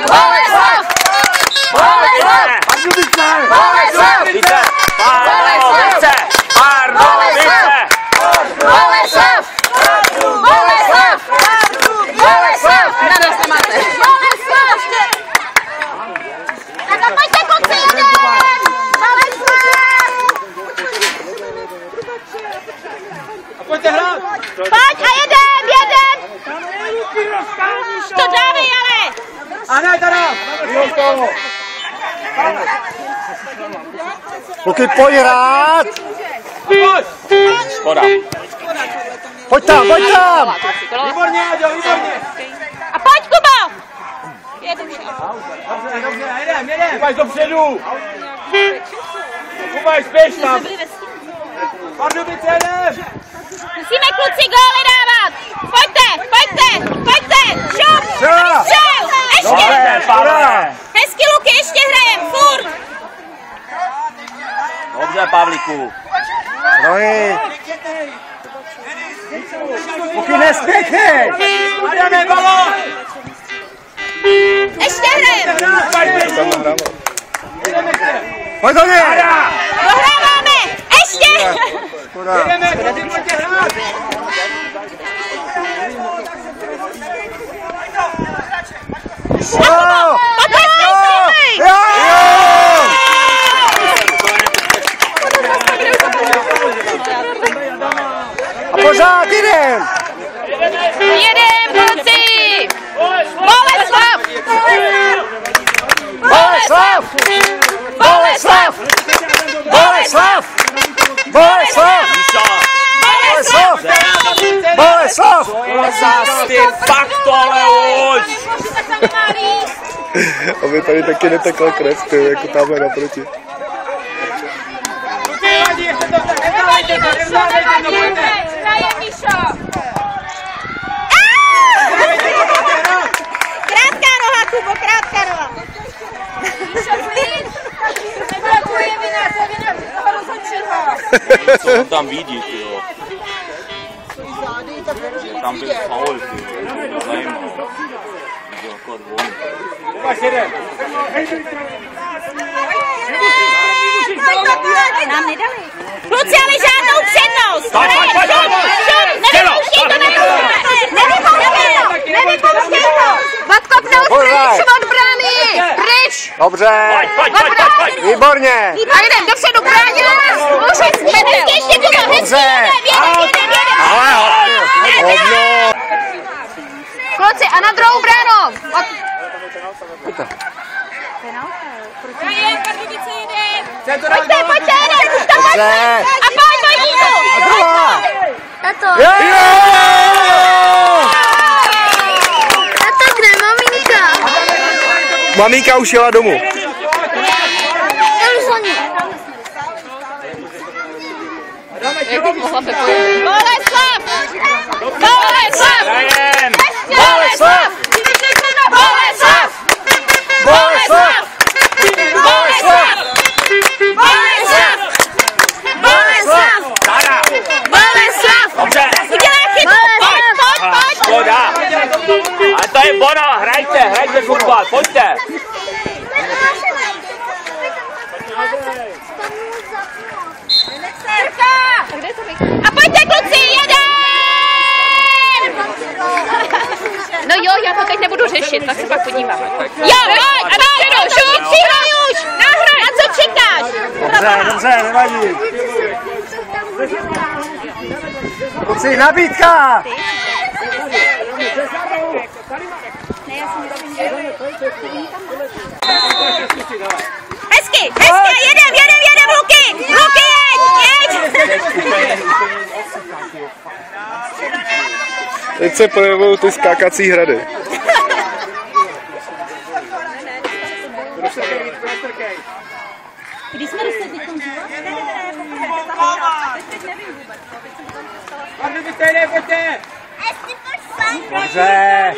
Boleslav! Boleslav! Pardubice! Boleslav! Pardubice! Pardubice! Boleslav! Boleslav! Boleslav! Radost nemáte. Boleslav! Tak a pojďte kluci, jedem! Boleslav! A pojďte hrát! Pojď a jedem! To dávej ale! A ne teda! Kluky, pojď hrát! Škoda. Pojď tam, pojď tam! Výborně, Aďo, výborně! A pojď, Kubo! Jedem. Dobře, jedem! Kubaš dopředu! Kubaš, spěš tam! Pardubice, jedem! Musíme kluci góly dávat! Pojďte! Šup! Střel! Ještě! Hezky, Luky, ještě hrajem, furt! Dobře, Pavlíku. Rohy! Kluky, nespěchej! Adame, balón! Ještě hrajem! Pojď do něj! Dohráváme! Ještě! Jedeme, kluci, pojďte hrát! A pořád jdem! Jedem, kluci! Boleslav! Boleslav! Boleslav! Boleslav! Boleslav! Boleslav! Boleslav! Boleslav, ty fakt tohle už! Aby tady taky netekla krev, ty, jako tamhle naproti. Krátká noha, Kubo, krátká noha. Co on tam vidí, ty jo? Že tam byl faul, ty jo? Zajímavé. Jako dvojný. Nám nedali. Kluci, ale žádnou přednost. Nevypouštěj to. Odkopnout pryč od brány. Pryč. Dobře. Výborně. A jdem dopředu, brání nás. Ještě Kubo, hezky, jedem. Kluci, a na druhou bránu. Pojďte, jedem. Už tam pojďte. A pojď, Vojtíku. A druhá. Tato. Tato, kde je maminka? Maminka už jela domů. Boleslav! Boleslav! Boleslav! Boleslav! Boleslav! Boleslav! Boleslav! Boleslav! Boleslav! Dobře. Udělej chybu! Pojď! Škoda. Ale to je Bono, hrajte fotbal, pojďte. A pojďte, kluci, jedem! No jo, já to teď nebudu řešit, tak se pak podívám. Jo, pojď, šup, přihraj už! Nahraj! Na co čekáš? Dobře, nevadí. Kluci, nabídka! Hezky, jedem, Luky! Luky, jeď! Teď se projevují ty skákací hrady. Když jsme dostali teď konzulovat? Dobře.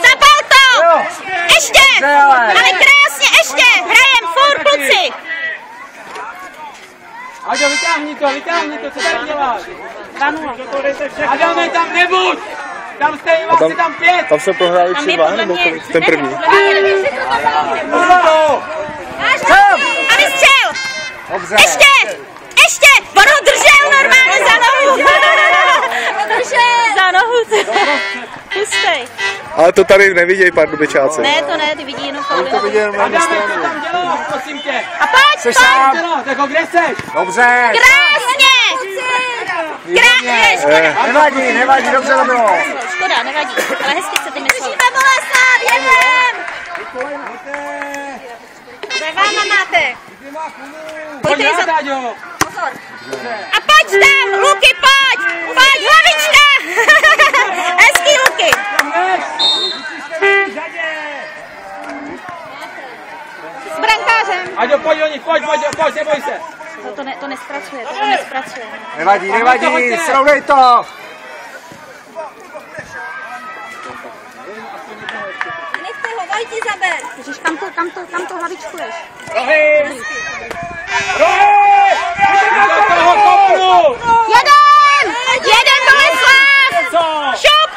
Zapal to! Ještě! Ale krásně, ještě! Hrajem, furt, kluci! Aďo, vytáhni to, co tady děláš? 2-0. Adame, tam nebuď! Tam stejně, vlastně tam 5. Tam se prohráli 3-2, nebo kolik? Ten první. A vystřel! Dobře. Ještě! On ho držel normálně za nohu! Za nohu! Pustej. Ale to tady nevidějí Pardubečáci. Ne, to ne, ty vidí jenom fauly. To vidějí jenom na jednu stranu. Prosím tě. A pojď! Tak kde seš? Dobře. Krásně! Nevadí, dobře to bylo. Škoda, nevadí, ale hezky jste to mysleli. Pojďme, Boleslav, jedem! Za váma máte. Pojď na Táďo. Pozor. A pojď tam, Luky, pojď! Pojď, hlavička! Hezký, Luky. S brankářem. Aďo, pojď do nich, pojď, neboj se. To nespracuje, Nevadí, srovnej to. Nechte ho, Vojti, zaber. Ježiš, kam to hlavičkuješ? Rohy! Jeden Boleslav! Šup,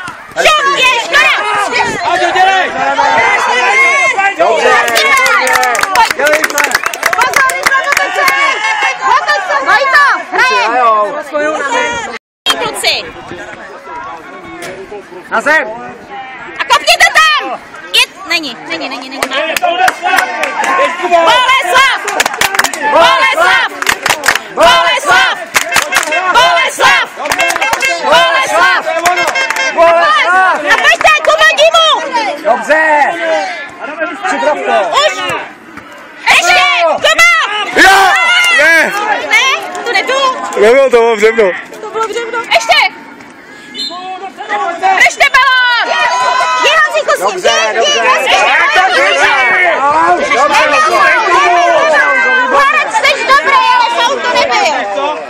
je, škoda! Aďo, dělej! Dobře. Vojto, hrajem! Kluci! Na zem. A kopněte tam! Není. Boleslav! A pojďte, pomodí mu! Dobře. Připrav to. Už! Ještě! Kuba! Jo! Ne! Ne, to nebylo. Nebylo to v břevno. To bylo v břevno. Ještě! Držte balón! Je, Honzíku, s ním, Dobře. Horec, jsi dobrý, ale faul to nebyl.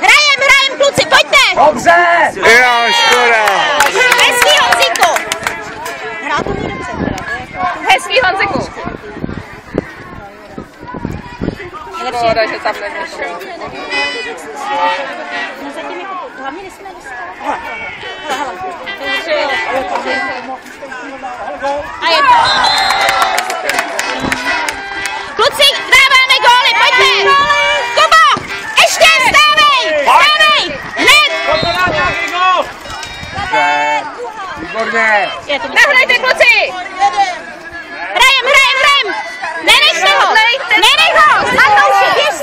Hrajem, kluci, pojďte! Dobře. Jo, škoda. Hezký, Honzíku. Hrál to mi dobře. Hezký, Honzíku. Škoda, že tam nevyšel. No zatím jako, hlavně nesmíme dostat. A je to. Kluci, dáváme góly, pojďme! Kubo, ještě, vstávej! Hned! Výborně. Nahrajte, kluci! Hrajem! Nenech ho! Matouši, běž!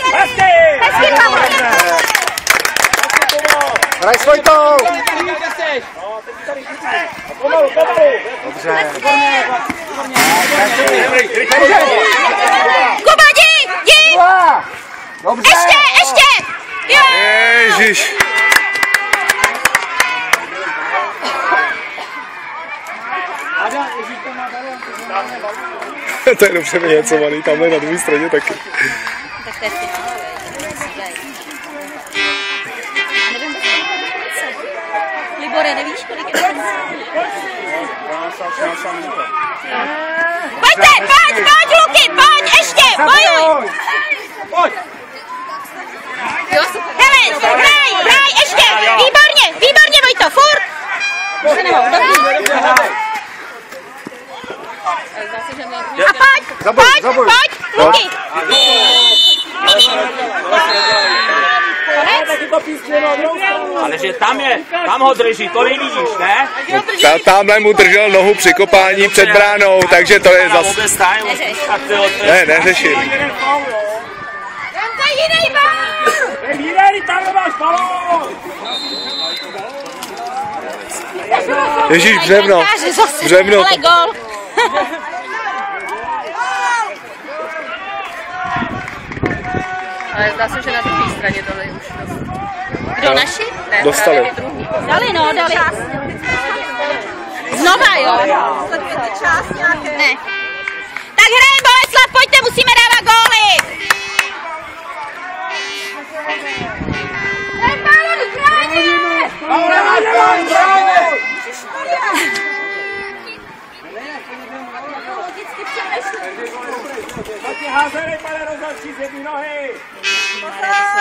Hezky, Pavlo! Hraj s Vojtou. Dobře. Kuba, jdi! Dobře. Ještě! Jo! Ježiš. To je dobře vyněcovaný, tamhle na druhé straně taky. Tak to je finále, nevím, Libore, nevíš, kolik je to? Pojď, Luky, pojď, ještě, bojuj! Pojď! Hele, hraj, ještě, výborně, Vojto, furt! Už se nemohu, dobrý. A pojď, Luky! Ale že tam ho drží, to nevidíš, ne? Tamhle mu držel nohu při kopání před bránou, takže to je zase... Ne, neřeším. To je jiný Ježíš, břevno. Břevno. Ale gól. Ale zdá se, že na druhé straně dali už dost. Kdo naši? Ne, Dostali. právě druhý. Dali. Znova, jo? Ne. Tak hrajem, Boleslav, pojďte, musíme dávat góly.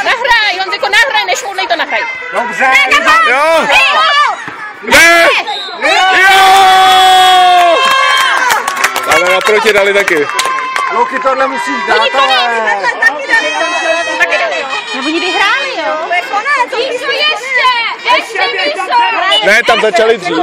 Nahraj, Honziko, nahraj, nešmoudnej to nahraj. Dobře. Jo! Ne! Jo! naproti dali taky. Luky, tohle musí dát, ale... No oni vyhráli, jo? To je konec. Ještě, Míšo. Ne, tam začali dřív.